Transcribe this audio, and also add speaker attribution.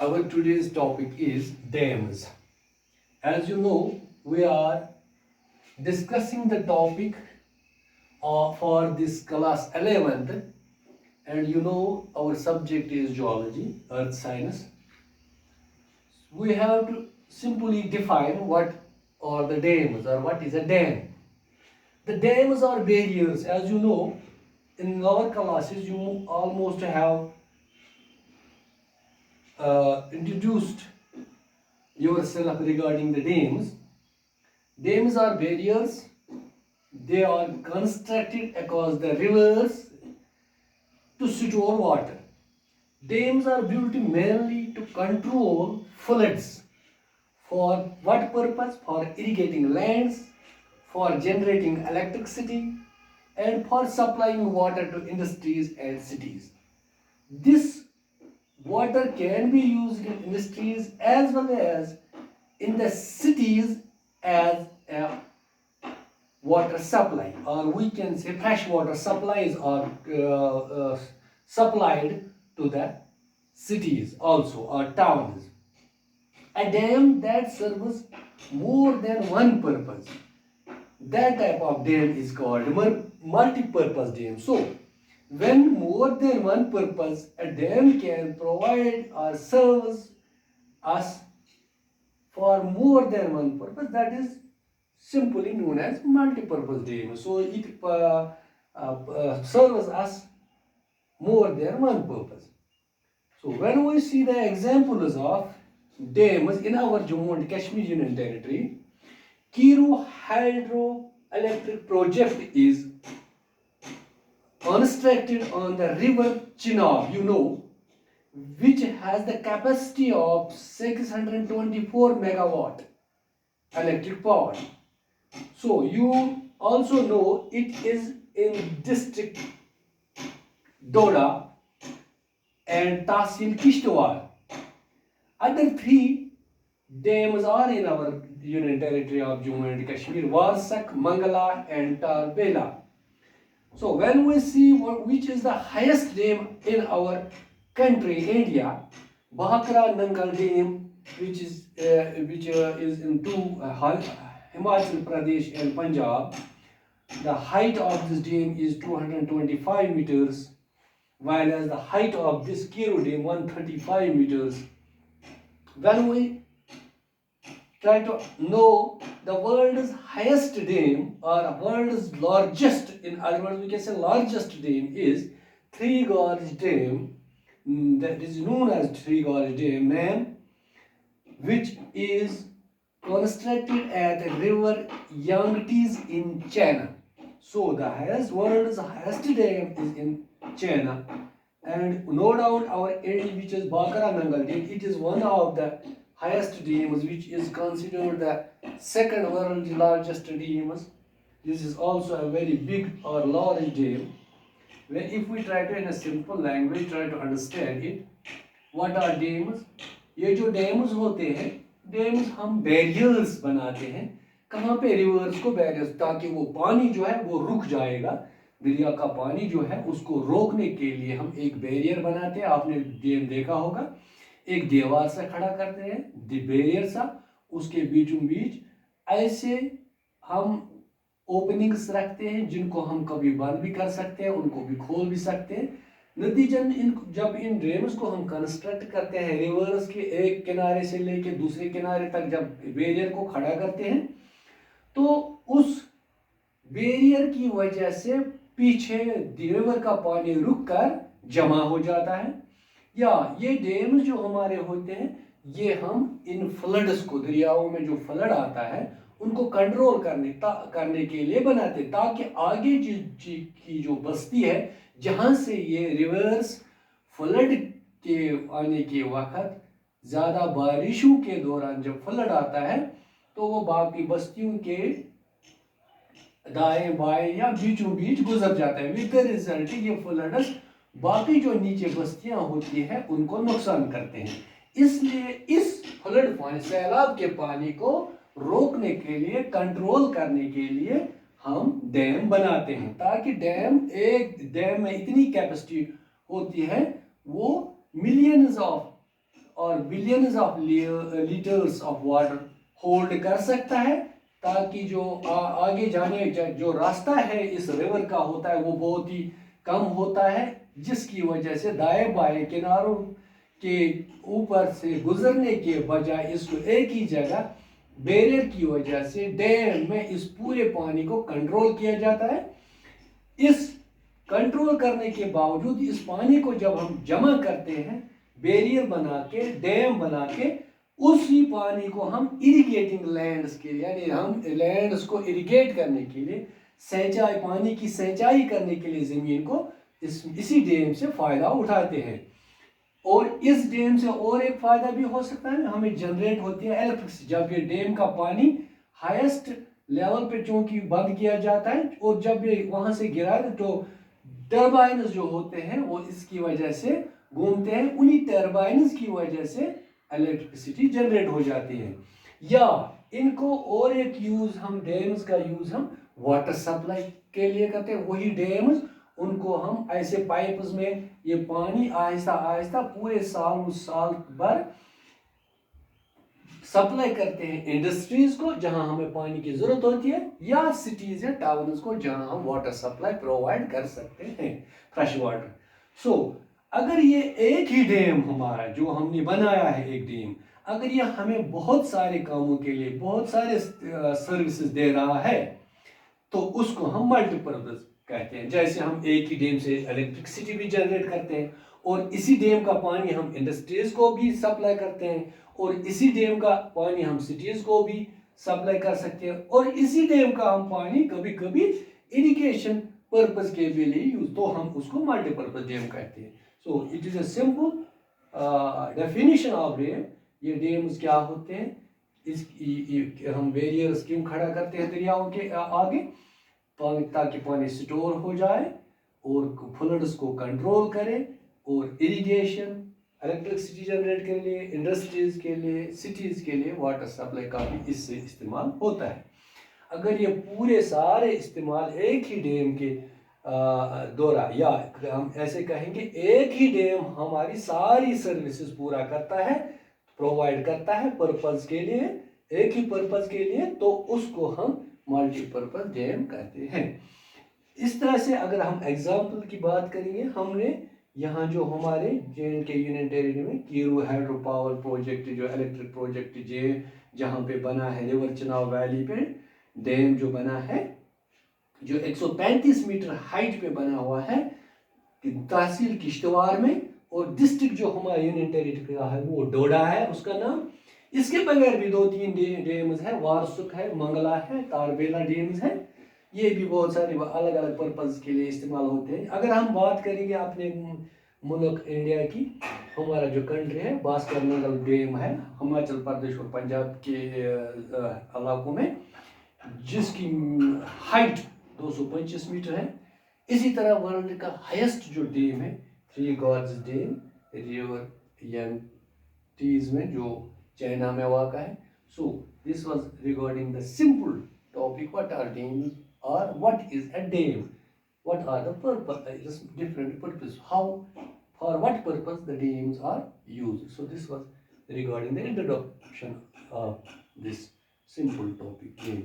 Speaker 1: Our today's topic is dams. As you know, we are discussing the topic for this class 11th, and you know our subject is geology, earth science. We have to simply define what are the dams or what is a dam. The dams are barriers. As you know, in our classes you almost have introduced yourself regarding the dams. Dams are barriers. They are constructed across the rivers to store water. Dams are built mainly to control floods. For what purpose? For irrigating lands, for generating electricity, and for supplying water to industries and cities. This water can be used in industries as well as in the cities as a water supply, or we can say fresh water supplies are supplied to the cities also or towns. A dam that serves more than one purpose, that type of dam is called multi-purpose dam. So when more than one purpose, a dam can provide or serves us for more than one purpose, that is simply known as multi-purpose dam. So it serves us more than one purpose. So when we see the examples of dams in our Jammu and Kashmir Union Territory, Kiru Hydroelectric Project is constructed on the river Chenab, which has the capacity of 624 megawatt electric power. So you also know it is in district Doda and Tahsil Kishtwar. Other three dams are in our Union Territory of Jammu and Kashmir: Warsak, Mangala and Tarbela. So when we see which is the highest dam in our country, India, Bhakra Nangal Dam, which is in Himachal Pradesh and Punjab. The height of this dam is 225 meters, while as the height of this Kiru dam 135 meters. When we try to know the world's highest dam or world's largest, in other words we can say largest dam, is Three Gorge Dam, that is known as Three Gorge Dam, which is constructed at the river Yangtze in China. So the world's highest dam is in China, and no doubt our area, which is Bhakra Nangal Dam, it is one of the highest dams, which is considered the second world's largest dams. This is also a very big or large dam. When if we try to in a simple language try to understand it, what are dams? ये जो dams होते हैं, dams हम barriers बनाते हैं. कहाँ पे? Reverse को बैरियर्स, ताकि वो पानी जो है वो रुक जाएगा. दरिया का पानी जो है उसको रोकने के लिए हम एक बैरियर बनाते हैं. आपने डैम देखा होगा, एक दीवार से खड़ा करते हैं बैरियर सा, उसके बीचों बीच ऐसे हम ओपनिंग्स रखते हैं जिनको हम कभी बंद भी कर सकते हैं, उनको भी खोल भी सकते हैं. नतीजन जब इन डैम्स को हम कंस्ट्रक्ट करते हैं, रिवर्स के एक किनारे से लेके दूसरे किनारे तक जब बैरियर को खड़ा करते हैं, तो उस बैरियर की वजह से पीछे रिवर का पानी रुक कर जमा हो जाता है. या ये डैम्स जो हमारे होते हैं, ये हम इन फ्लड्स को, दरियाओं में जो फ्लड आता है उनको कंट्रोल करने के लिए बनाते, ताकि आगे की जो बस्ती है जहां से ये रिवर्स फ्लड के आने के वक्त, ज़्यादा बारिशों के दौरान जब फ्लड आता है, तो वो बाकी बस्तियों के दाएं बाएं या बीचों बीच गुजर जाता है. विद द रिजल्ट ये फ्लड्स बाकी जो नीचे बस्तियां होती हैं उनको नुकसान करते हैं. इसलिए इस फ्लड पानी, सैलाब के पानी को रोकने के लिए, कंट्रोल करने के लिए हम डैम बनाते हैं, ताकि एक डैम में इतनी कैपेसिटी होती है, वो मिलियंस ऑफ اور billions of litres of water hold کر سکتا ہے، تاکہ جو آگے جانے جو راستہ ہے اس ریور کا ہوتا ہے وہ بہت ہی کم ہوتا ہے، جس کی وجہ سے دائیں بائیں کناروں کے اوپر سے گزرنے کے بجائے اس کو ایک ہی جگہ بیریئر کی وجہ سے ڈیم میں اس پورے پانی کو کنٹرول کیا جاتا ہے۔ اس کنٹرول کرنے کے باوجود اس پانی کو جب ہم جمع کرتے ہیں بیریئر بنا کے، ڈیم بنا کے، اسی پانی کو ہم اریگیٹنگ لینڈز کے لیے، یعنی ہم لینڈز کو اریگیٹ کرنے کے لیے، سینچائی، پانی کی سینچائی کرنے کے لیے زمین کو اسی ڈیم سے فائدہ اٹھاتے ہیں۔ اور اس ڈیم سے اور ایک فائدہ بھی ہو سکتا ہے، ہمیں جنریٹ ہوتی ہے الیکٹرسٹی جب یہ ڈیم کا پانی ہائیسٹ لیول پہ چونکہ بند کیا جاتا ہے، اور جب یہ وہاں سے گرا تو ٹربائنز جو ہوتے ہیں وہ اس کی وجہ سے گھومتے ہیں، انہی ٹربائنز کی وجہ سے الیکٹرسٹی جنریٹ ہو جاتی ہے۔ یا ان کو اور ایک یوز ہم ڈیمز کا یوز ہم واٹر سپلائی کے لیے کرتے ہیں۔ وہی ڈیمز ان کو ہم ایسے پائپز میں یہ پانی آہستہ آہستہ پورے سال بھر سپلائی کرتے ہیں انڈسٹریز کو جہاں ہمیں پانی کی ضرورت ہوتی ہے، یا سٹیز یا ٹاؤنز کو جہاں ہم واٹر سپلائی پرووائڈ کر سکتے ہیں، فریش واٹر۔ سو اگر یہ ایک ہی ڈیم ہمارا جو ہم نے بنایا ہے ایک ڈیم، اگر یہ ہمیں بہت سارے کاموں کے لیے بہت سارے سروسز دے رہا ہے تو اس کو ہم ملٹی پرپز کہتے ہیں۔ جیسے ہم ایک ہی ڈیم سے الیکٹرسٹی بھی جنریٹ کرتے ہیں، اور اسی ڈیم کا پانی ہم انڈسٹریز کو بھی سپلائی کرتے ہیں، اور اسی ڈیم کا پانی ہم سٹیز کو بھی سپلائی کر سکتے ہیں، اور اسی ڈیم کا ہم پانی کبھی کبھی اریگیشن پرپز کے بھی لیے یوز، تو ہم اس کو ملٹی پرپز ڈیم کہتے ہیں۔ So it is a simple definition of dam. یہ ڈیمز کیا ہوتے ہیں، ہم بیریئرز کیوں کھڑا کرتے ہیں دریاؤں کے آگے، تاکہ پانی سٹور ہو جائے اور فلڈز کو کنٹرول کرے، اور اریگیشن، الیکٹرسٹی جنریٹ کے لیے، انڈسٹریز کے لیے، سٹیز کے لیے واٹر سپلائی کا بھی اس سے استعمال ہوتا ہے۔ اگر یہ پورے سارے استعمال ایک ہی ڈیم کے دورہ، یا ہم ایسے کہیں گے ایک ہی ڈیم ہماری ساری سروسز پورا کرتا ہے، پرووائڈ کرتا ہے پرپز کے لیے، ایک ہی پرپز کے لیے، تو اس کو ہم ملٹی پرپز ڈیم کہتے ہیں۔ اس طرح سے اگر ہم ایگزامپل کی بات کریں گے، ہم نے یہاں جو ہمارے جے کے یونین ٹیریٹری میں کیرو ہائیڈرو پاور پروجیکٹ جو الیکٹرک پروجیکٹ جہاں پہ بنا ہے ریور چناب ویلی پہ ڈیم جو بنا ہے، جو 135 میٹر ہائٹ پہ بنا ہوا ہے تحصیل کشتواڑ میں، اور ڈسٹرکٹ جو ہمارا یونین ٹیریٹری کا ہے وہ ڈوڈا ہے اس کا نام۔ اس کے بغیر بھی 2-3 ڈیمز ہیں، وارسک ہے، منگلا ہے، تاربیلا ڈیمز ہے، یہ بھی بہت سارے الگ الگ پرپز کے لیے استعمال ہوتے ہیں۔ اگر ہم بات کریں گے اپنے ملک انڈیا کی، ہمارا جو کنٹری ہے باسکر نگل ڈیم ہے ہماچل پردیش اور پنجاب کے علاقوں میں، جس کی ہائٹ 225 میٹر ہے۔ اسی طرح ورلڈ کا ہائیسٹ جو ڈیم ہے Three Gorges Dam river Yangtze میں، جو چائنا میں واقع ہے۔ So this was regarding the simple topic, what are dams or what is a dam, what are the purpose, different purpose, how, for what purpose the dams are used. So this was regarding the introduction of this simple topic, dam.